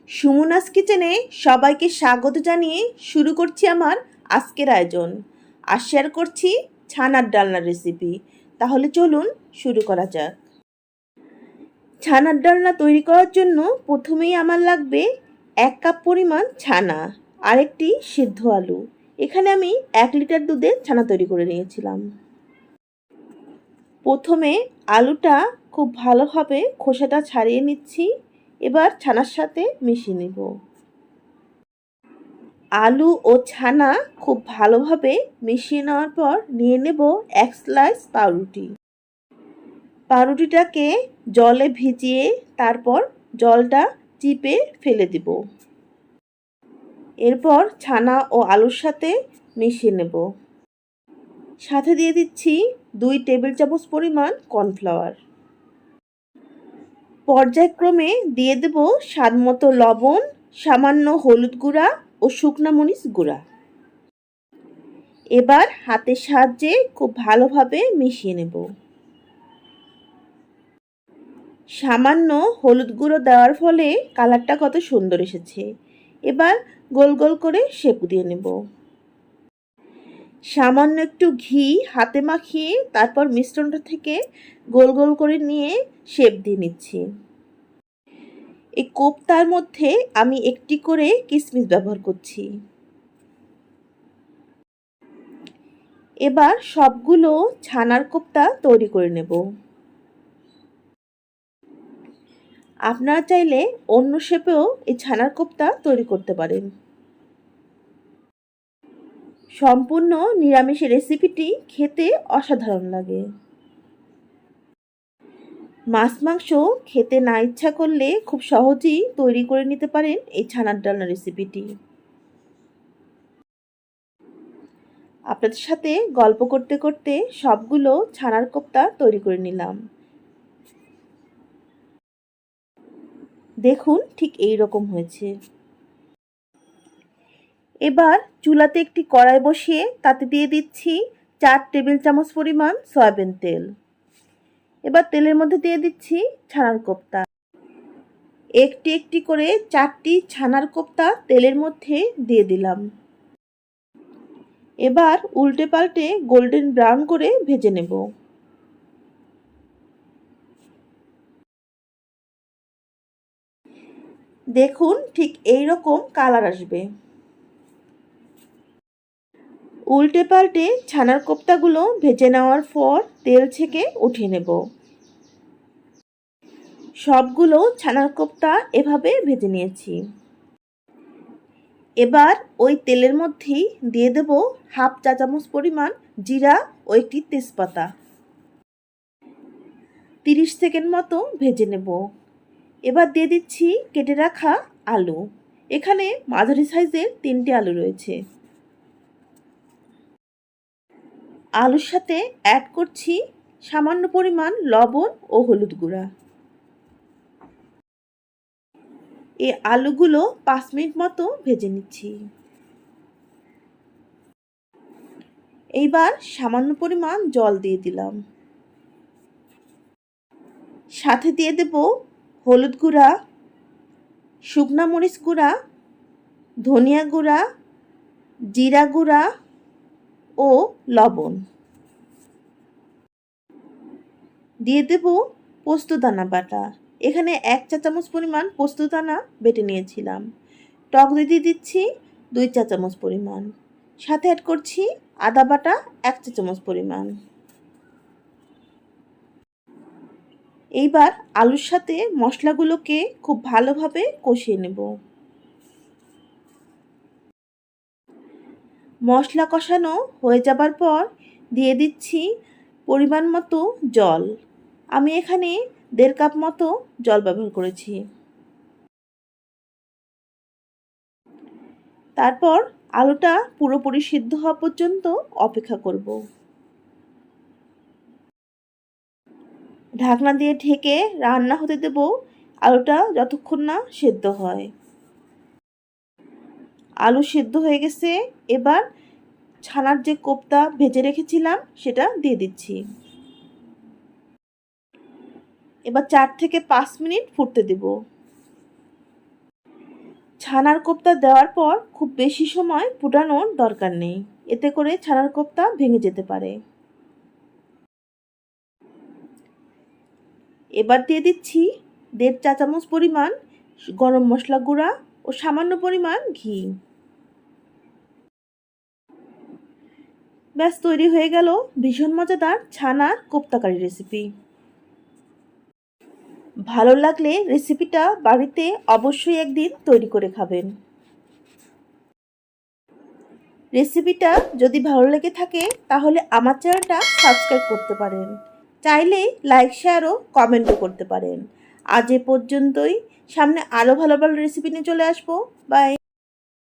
সুমনাস কিচেনে সবাইকে স্বাগত জানিয়ে শুরু করছি আমার আজকের আয়োজন আর শেয়ার করছি ছানার ডালনার রেসিপি। তাহলে চলুন শুরু করা যাক। ছানার ডালনা তৈরি করার জন্য প্রথমেই আমার লাগবে 1 কাপ পরিমাণ ছানা আর একটি সিদ্ধ আলু। এখানে আমি 1 লিটার দুধে ছানা তৈরি করে নিয়েছিলাম। প্রথমে আলুটা খুব ভালোভাবে খোসাটা ছাড়িয়ে নিচ্ছি। এবার ছানার সাথে মিশিয়ে নেব। আলু ও ছানা খুব ভালোভাবে মিশিয়ে নেওয়ার পর নিয়ে নেব 1 স্লাইস পাউরুটি। পাউরুটিটাকে জলে ভিজিয়ে তারপর জলটা চিপে ফেলে দেব। এরপর ছানা ও আলুর সাথে মিশিয়ে নেব। সাথে দিয়ে দিচ্ছি 2 টেবিল চামচ পরিমাণ কর্নফ্লাওয়ার। পর্যায়ক্রমে দিয়ে দেব স্বাদমতো লবণ, সামান্য হলুদ গুঁড়া ও শুকনা মরিচ গুঁড়া। এবার হাতের সাহায্যে খুব ভালোভাবে মিশিয়ে নেব। সামান্য হলুদ গুঁড়ো দেওয়ার ফলে কালারটা কত সুন্দর এসেছে। এবার গোল গোল করে শেপ দিয়ে নেব। সামান্য একটু ঘি হাতে মাখিয়ে তারপর মিশ্রণটা থেকে গোল গোল করে নিয়ে শেপ দিয়ে নিচ্ছি। এই কোপ্তার মধ্যে আমি একটি করে কিশমিশ ব্যবহার করছি। এবার সবগুলো ছানার কোপ্তা তৈরি করে নেব। আপনারা চাইলে অন্য শেপেও এই ছানার কোপ্তা তৈরি করতে পারেন। সম্পূর্ণ নিরামিষ রেসিপিটি খেতে অসাধারণ লাগে। মাছ মাংস খেতে না ইচ্ছা করলে খুব সহজেই তৈরি করে নিতে পারেন এই ছানার ডালনা রেসিপিটি। আপনাদের সাথে গল্প করতে করতে সবগুলো ছানার কোপ্তা তৈরি করে নিলাম। দেখুন ঠিক এই রকম হয়েছে। এবার চুলাতে একটি কড়াই বসিয়ে তাতে দিয়ে দিচ্ছি 4 টেবিল চামচ পরিমাণ সয়াবিন তেল। এবার তেলের মধ্যে দিয়ে দিচ্ছি ছানার কোপ্তা। একটি একটি করে 4টি ছানার কোপ্তা তেলের মধ্যে দিয়ে দিলাম। এবার উল্টে পাল্টে গোল্ডেন ব্রাউন করে ভেজে নেব। দেখুন ঠিক এই রকম কালার আসবে। উল্টে পাল্টে ছানার কোপ্তাগুলো ভেজে নেওয়ার পর তেল ছেঁকে উঠিয়ে নেব। সবগুলো ছানার কোপ্তা এভাবে ভেজে নিয়েছি। এবার ওই তেলের মধ্যেই দিয়ে দেব হাফ চা চামচ পরিমাণ জিরা ও একটি তেজপাতা। 30 সেকেন্ড মতো ভেজে নেব। এবার দিয়ে দিচ্ছি কেটে রাখা আলু। এখানে মাঝারি সাইজের 3টি আলু রয়েছে। আলুর সাথে অ্যাড করছি সামান্য পরিমাণ লবণ ও হলুদ গুঁড়া। এই আলুগুলো 5 মিনিট মতো ভেজে নিচ্ছি। এইবার সামান্য পরিমাণ জল দিয়ে দিলাম। সাথে দিয়ে দেব হলুদ গুঁড়া, শুকনা মরিচ গুঁড়া, ধনিয়া গুঁড়া, জিরা গুঁড়া ও লবণ। দিয়ে দেব পোস্তদানা বাটা। এখানে 1 চা চামচ পরিমাণ পোস্তদানা বেটে নিয়েছিলাম। টক দই দিয়ে দিচ্ছি 2 চা চামচ পরিমাণ। সাথে অ্যাড করছি আদা বাটা 1 চা চামচ পরিমাণ। এইবার আলুর সাথে মশলাগুলোকে খুব ভালোভাবে কষিয়ে নেব। মশলা কষানো হয়ে যাবার পর দিয়ে দিচ্ছি পরিমাণ মতো জল। আমি এখানে 1.5 কাপ মতো জল ব্যবহার করেছি। তারপর আলুটা পুরোপুরি সিদ্ধ হওয়া পর্যন্ত অপেক্ষা করব। ঢাকনা দিয়ে ঢেকে রান্না হতে দেব আলুটা যতক্ষণ না সেদ্ধ হয়। আলু সেদ্ধ হয়ে গেছে। এবার ছানার যে কোপ্তা ভেজে রেখেছিলাম সেটা দিয়ে দিচ্ছি। এবার 4 থেকে 5 মিনিট ফুটতে দেব। ছানার কোপ্তা দেওয়ার পর খুব বেশি সময় ফুটানোর দরকার নেই, এতে করে ছানার কোপ্তা ভেঙে যেতে পারে। এবার দিয়ে দিচ্ছি 1.5 চা চামচ পরিমাণ গরম মশলা গুঁড়া ও সামান্য পরিমাণ ঘি। ব্যাস তৈরি হয়ে গেল ভীষণ মজাদার ছানার কোপ্তাকারি রেসিপি। ভালো লাগলে রেসিপিটা বাড়িতে অবশ্যই একদিন তৈরি করে খাবেন। রেসিপিটা যদি ভালো লেগে থাকে তাহলে আমার চ্যানেলটা সাবস্ক্রাইব করতে পারেন, চাইলে লাইক শেয়ার ও কমেন্টও করতে পারেন। আজ এ পর্যন্তই, সামনে আরও ভালো ভালো রেসিপি নিয়ে চলে আসবো। বাই।